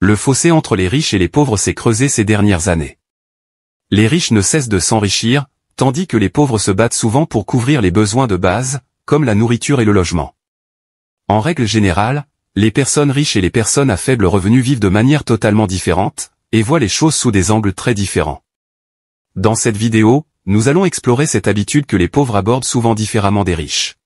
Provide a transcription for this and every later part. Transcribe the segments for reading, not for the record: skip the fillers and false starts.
Le fossé entre les riches et les pauvres s'est creusé ces dernières années. Les riches ne cessent de s'enrichir, tandis que les pauvres se battent souvent pour couvrir les besoins de base, comme la nourriture et le logement. En règle générale, les personnes riches et les personnes à faible revenu vivent de manière totalement différente, et voient les choses sous des angles très différents. Dans cette vidéo, nous allons explorer cette habitude que les pauvres abordent souvent différemment des riches.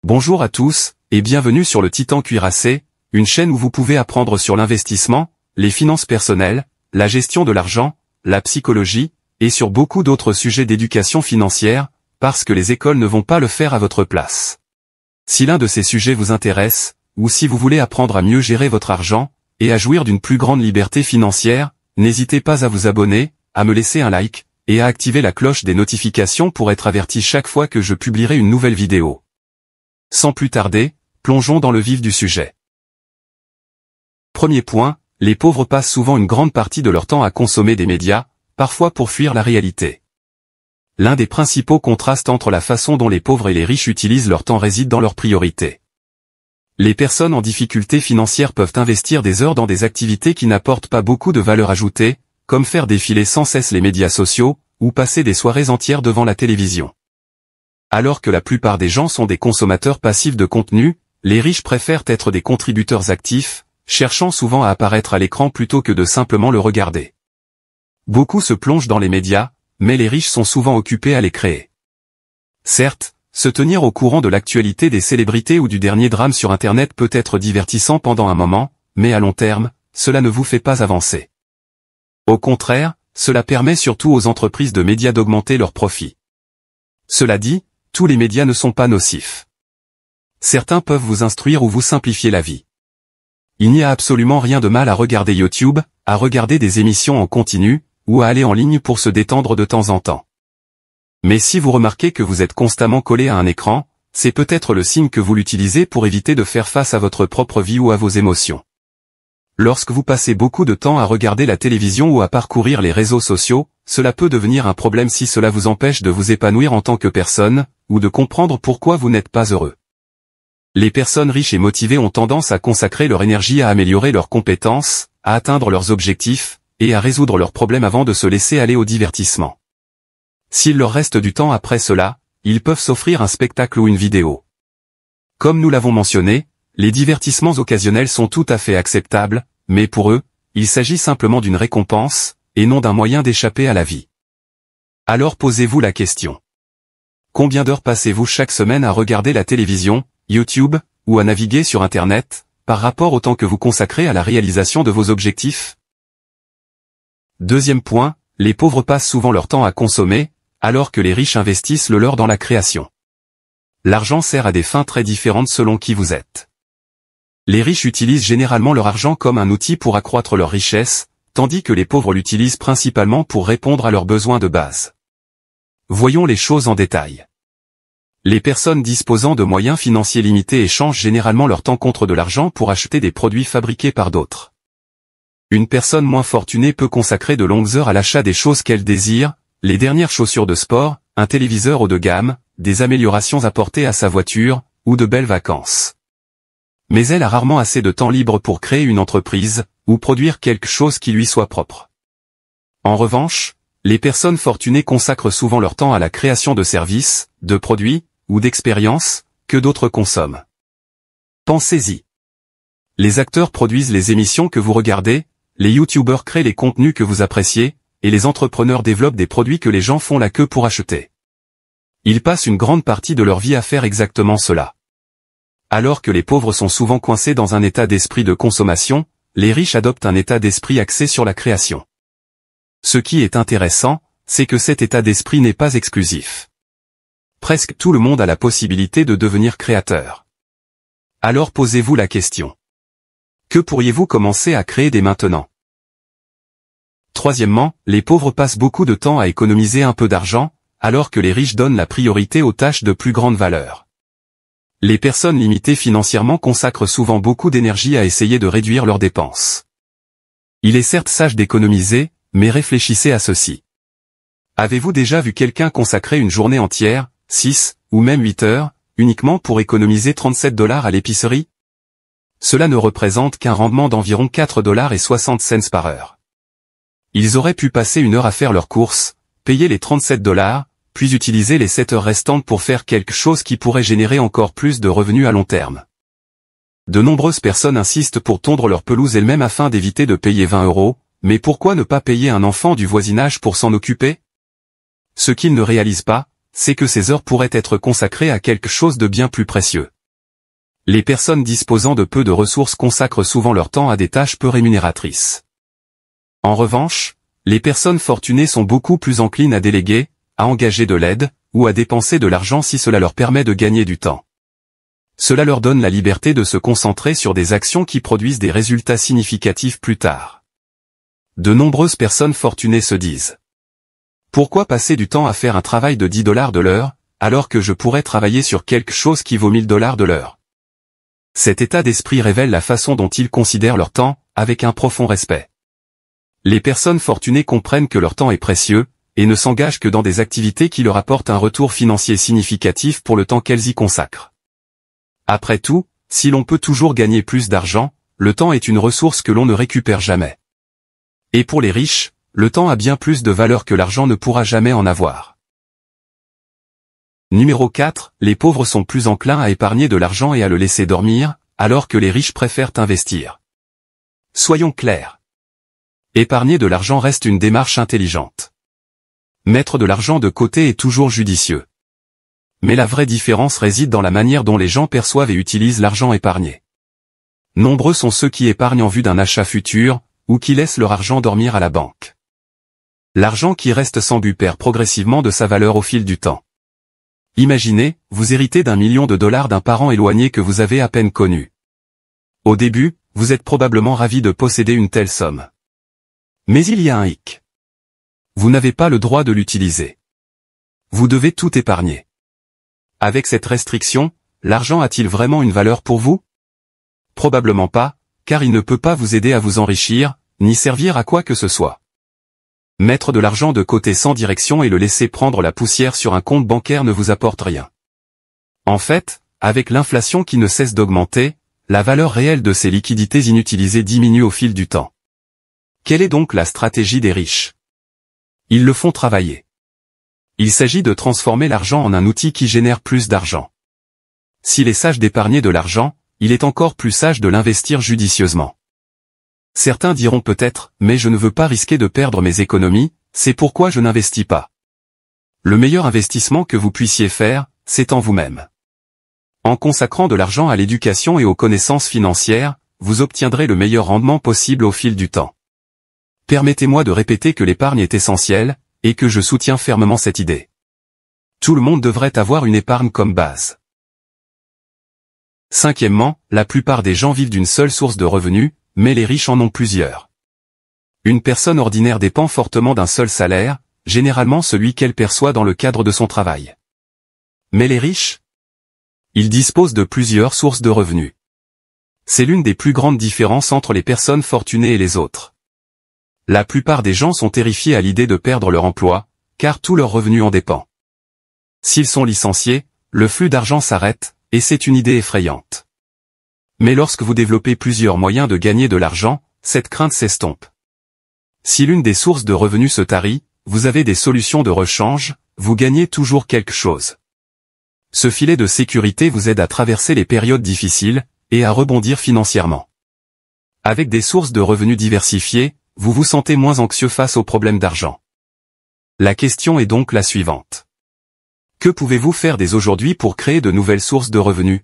Bonjour à tous, et bienvenue sur le Titan Cuirassé, une chaîne où vous pouvez apprendre sur l'investissement, les finances personnelles, la gestion de l'argent, la psychologie, et sur beaucoup d'autres sujets d'éducation financière, parce que les écoles ne vont pas le faire à votre place. Si l'un de ces sujets vous intéresse, ou si vous voulez apprendre à mieux gérer votre argent, et à jouir d'une plus grande liberté financière, n'hésitez pas à vous abonner, à me laisser un like, et à activer la cloche des notifications pour être averti chaque fois que je publierai une nouvelle vidéo. Sans plus tarder, plongeons dans le vif du sujet. Premier point, les pauvres passent souvent une grande partie de leur temps à consommer des médias, parfois pour fuir la réalité. L'un des principaux contrastes entre la façon dont les pauvres et les riches utilisent leur temps réside dans leurs priorités. Les personnes en difficulté financière peuvent investir des heures dans des activités qui n'apportent pas beaucoup de valeur ajoutée, comme faire défiler sans cesse les médias sociaux, ou passer des soirées entières devant la télévision. Alors que la plupart des gens sont des consommateurs passifs de contenu, les riches préfèrent être des contributeurs actifs, cherchant souvent à apparaître à l'écran plutôt que de simplement le regarder. Beaucoup se plongent dans les médias, mais les riches sont souvent occupés à les créer. Certes, se tenir au courant de l'actualité des célébrités ou du dernier drame sur Internet peut être divertissant pendant un moment, mais à long terme, cela ne vous fait pas avancer. Au contraire, cela permet surtout aux entreprises de médias d'augmenter leurs profits. Cela dit, tous les médias ne sont pas nocifs. Certains peuvent vous instruire ou vous simplifier la vie. Il n'y a absolument rien de mal à regarder YouTube, à regarder des émissions en continu, ou à aller en ligne pour se détendre de temps en temps. Mais si vous remarquez que vous êtes constamment collé à un écran, c'est peut-être le signe que vous l'utilisez pour éviter de faire face à votre propre vie ou à vos émotions. Lorsque vous passez beaucoup de temps à regarder la télévision ou à parcourir les réseaux sociaux, cela peut devenir un problème si cela vous empêche de vous épanouir en tant que personne, ou de comprendre pourquoi vous n'êtes pas heureux. Les personnes riches et motivées ont tendance à consacrer leur énergie à améliorer leurs compétences, à atteindre leurs objectifs, et à résoudre leurs problèmes avant de se laisser aller au divertissement. S'il leur reste du temps après cela, ils peuvent s'offrir un spectacle ou une vidéo. Comme nous l'avons mentionné, les divertissements occasionnels sont tout à fait acceptables, mais pour eux, il s'agit simplement d'une récompense, et non d'un moyen d'échapper à la vie. Alors posez-vous la question. Combien d'heures passez-vous chaque semaine à regarder la télévision, YouTube, ou à naviguer sur Internet, par rapport au temps que vous consacrez à la réalisation de vos objectifs? Deuxième point, les pauvres passent souvent leur temps à consommer, alors que les riches investissent le leur dans la création. L'argent sert à des fins très différentes selon qui vous êtes. Les riches utilisent généralement leur argent comme un outil pour accroître leur richesse, tandis que les pauvres l'utilisent principalement pour répondre à leurs besoins de base. Voyons les choses en détail. Les personnes disposant de moyens financiers limités échangent généralement leur temps contre de l'argent pour acheter des produits fabriqués par d'autres. Une personne moins fortunée peut consacrer de longues heures à l'achat des choses qu'elle désire, les dernières chaussures de sport, un téléviseur haut de gamme, des améliorations apportées à sa voiture, ou de belles vacances. Mais elle a rarement assez de temps libre pour créer une entreprise, ou produire quelque chose qui lui soit propre. En revanche, les personnes fortunées consacrent souvent leur temps à la création de services, de produits, ou d'expériences, que d'autres consomment. Pensez-y. Les acteurs produisent les émissions que vous regardez, les youtubeurs créent les contenus que vous appréciez, et les entrepreneurs développent des produits que les gens font la queue pour acheter. Ils passent une grande partie de leur vie à faire exactement cela. Alors que les pauvres sont souvent coincés dans un état d'esprit de consommation, les riches adoptent un état d'esprit axé sur la création. Ce qui est intéressant, c'est que cet état d'esprit n'est pas exclusif. Presque tout le monde a la possibilité de devenir créateur. Alors posez-vous la question. Que pourriez-vous commencer à créer dès maintenant? Troisièmement, les pauvres passent beaucoup de temps à économiser un peu d'argent, alors que les riches donnent la priorité aux tâches de plus grande valeur. Les personnes limitées financièrement consacrent souvent beaucoup d'énergie à essayer de réduire leurs dépenses. Il est certes sage d'économiser, mais réfléchissez à ceci. Avez-vous déjà vu quelqu'un consacrer une journée entière, 6, ou même 8 heures, uniquement pour économiser $37 à l'épicerie? Cela ne représente qu'un rendement d'environ 4,60 $ par heure. Ils auraient pu passer 1 heure à faire leurs courses, payer les 37 $, puis utiliser les 7 heures restantes pour faire quelque chose qui pourrait générer encore plus de revenus à long terme. De nombreuses personnes insistent pour tondre leur pelouse elles-mêmes afin d'éviter de payer 20 €, mais pourquoi ne pas payer un enfant du voisinage pour s'en occuper? Ce qu'ils ne réalisent pas, c'est que ces heures pourraient être consacrées à quelque chose de bien plus précieux. Les personnes disposant de peu de ressources consacrent souvent leur temps à des tâches peu rémunératrices. En revanche, les personnes fortunées sont beaucoup plus enclines à déléguer, à engager de l'aide, ou à dépenser de l'argent si cela leur permet de gagner du temps. Cela leur donne la liberté de se concentrer sur des actions qui produisent des résultats significatifs plus tard. De nombreuses personnes fortunées se disent: pourquoi passer du temps à faire un travail de 10 $ de l'heure, alors que je pourrais travailler sur quelque chose qui vaut 1000 $ de l'heure? Cet état d'esprit révèle la façon dont ils considèrent leur temps, avec un profond respect. Les personnes fortunées comprennent que leur temps est précieux, et ne s'engagent que dans des activités qui leur apportent un retour financier significatif pour le temps qu'elles y consacrent. Après tout, si l'on peut toujours gagner plus d'argent, le temps est une ressource que l'on ne récupère jamais. Et pour les riches, le temps a bien plus de valeur que l'argent ne pourra jamais en avoir. Numéro 4, les pauvres sont plus enclins à épargner de l'argent et à le laisser dormir, alors que les riches préfèrent investir. Soyons clairs. Épargner de l'argent reste une démarche intelligente. Mettre de l'argent de côté est toujours judicieux. Mais la vraie différence réside dans la manière dont les gens perçoivent et utilisent l'argent épargné. Nombreux sont ceux qui épargnent en vue d'un achat futur, ou qui laissent leur argent dormir à la banque. L'argent qui reste sans but perd progressivement de sa valeur au fil du temps. Imaginez, vous héritez d'1 million de dollars d'un parent éloigné que vous avez à peine connu. Au début, vous êtes probablement ravi de posséder une telle somme. Mais il y a un hic. Vous n'avez pas le droit de l'utiliser. Vous devez tout épargner. Avec cette restriction, l'argent a-t-il vraiment une valeur pour vous? Probablement pas, car il ne peut pas vous aider à vous enrichir, ni servir à quoi que ce soit. Mettre de l'argent de côté sans direction et le laisser prendre la poussière sur un compte bancaire ne vous apporte rien. En fait, avec l'inflation qui ne cesse d'augmenter, la valeur réelle de ces liquidités inutilisées diminue au fil du temps. Quelle est donc la stratégie des riches? Ils le font travailler. Il s'agit de transformer l'argent en un outil qui génère plus d'argent. S'il est sage d'épargner de l'argent, il est encore plus sage de l'investir judicieusement. Certains diront peut-être, mais je ne veux pas risquer de perdre mes économies, c'est pourquoi je n'investis pas. Le meilleur investissement que vous puissiez faire, c'est en vous-même. En consacrant de l'argent à l'éducation et aux connaissances financières, vous obtiendrez le meilleur rendement possible au fil du temps. Permettez-moi de répéter que l'épargne est essentielle, et que je soutiens fermement cette idée. Tout le monde devrait avoir une épargne comme base. Cinquièmement, la plupart des gens vivent d'une seule source de revenus, mais les riches en ont plusieurs. Une personne ordinaire dépend fortement d'un seul salaire, généralement celui qu'elle perçoit dans le cadre de son travail. Mais les riches? Ils disposent de plusieurs sources de revenus. C'est l'une des plus grandes différences entre les personnes fortunées et les autres. La plupart des gens sont terrifiés à l'idée de perdre leur emploi, car tout leur revenu en dépend. S'ils sont licenciés, le flux d'argent s'arrête, et c'est une idée effrayante. Mais lorsque vous développez plusieurs moyens de gagner de l'argent, cette crainte s'estompe. Si l'une des sources de revenus se tarit, vous avez des solutions de rechange, vous gagnez toujours quelque chose. Ce filet de sécurité vous aide à traverser les périodes difficiles, et à rebondir financièrement. Avec des sources de revenus diversifiées, vous vous sentez moins anxieux face aux problèmes d'argent. La question est donc la suivante. Que pouvez-vous faire dès aujourd'hui pour créer de nouvelles sources de revenus?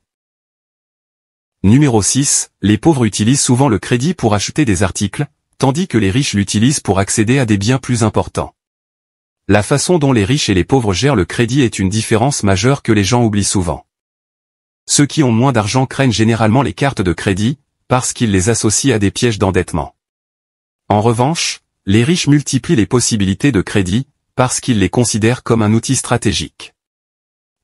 Numéro 6, les pauvres utilisent souvent le crédit pour acheter des articles, tandis que les riches l'utilisent pour accéder à des biens plus importants. La façon dont les riches et les pauvres gèrent le crédit est une différence majeure que les gens oublient souvent. Ceux qui ont moins d'argent craignent généralement les cartes de crédit, parce qu'ils les associent à des pièges d'endettement. En revanche, les riches multiplient les possibilités de crédit, parce qu'ils les considèrent comme un outil stratégique.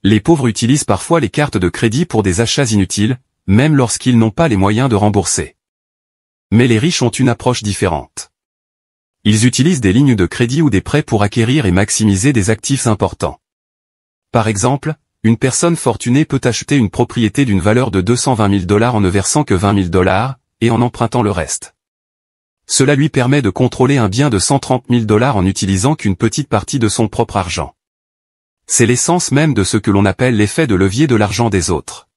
Les pauvres utilisent parfois les cartes de crédit pour des achats inutiles, même lorsqu'ils n'ont pas les moyens de rembourser. Mais les riches ont une approche différente. Ils utilisent des lignes de crédit ou des prêts pour acquérir et maximiser des actifs importants. Par exemple, une personne fortunée peut acheter une propriété d'une valeur de 220 000 $ en ne versant que 20 000 $, et en empruntant le reste. Cela lui permet de contrôler un bien de 130 000 $ en n'utilisant qu'une petite partie de son propre argent. C'est l'essence même de ce que l'on appelle l'effet de levier de l'argent des autres.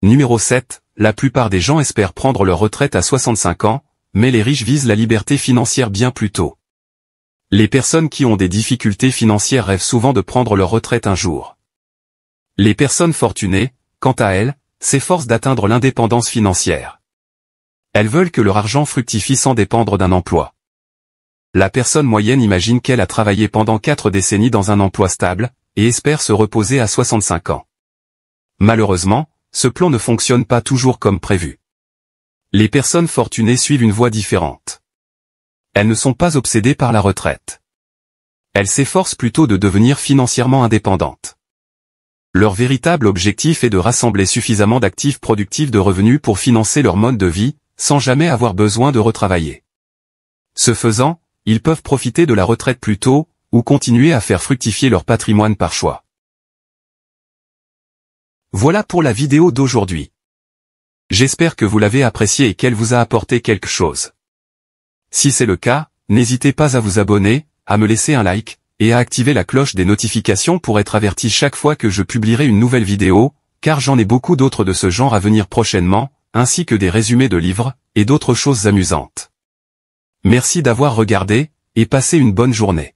Numéro 7. La plupart des gens espèrent prendre leur retraite à 65 ans, mais les riches visent la liberté financière bien plus tôt. Les personnes qui ont des difficultés financières rêvent souvent de prendre leur retraite un jour. Les personnes fortunées, quant à elles, s'efforcent d'atteindre l'indépendance financière. Elles veulent que leur argent fructifie sans dépendre d'un emploi. La personne moyenne imagine qu'elle a travaillé pendant 4 décennies dans un emploi stable, et espère se reposer à 65 ans. Malheureusement, ce plan ne fonctionne pas toujours comme prévu. Les personnes fortunées suivent une voie différente. Elles ne sont pas obsédées par la retraite. Elles s'efforcent plutôt de devenir financièrement indépendantes. Leur véritable objectif est de rassembler suffisamment d'actifs productifs de revenus pour financer leur mode de vie, sans jamais avoir besoin de retravailler. Ce faisant, ils peuvent profiter de la retraite plus tôt, ou continuer à faire fructifier leur patrimoine par choix. Voilà pour la vidéo d'aujourd'hui. J'espère que vous l'avez appréciée et qu'elle vous a apporté quelque chose. Si c'est le cas, n'hésitez pas à vous abonner, à me laisser un like, et à activer la cloche des notifications pour être averti chaque fois que je publierai une nouvelle vidéo, car j'en ai beaucoup d'autres de ce genre à venir prochainement, ainsi que des résumés de livres, et d'autres choses amusantes. Merci d'avoir regardé, et passez une bonne journée.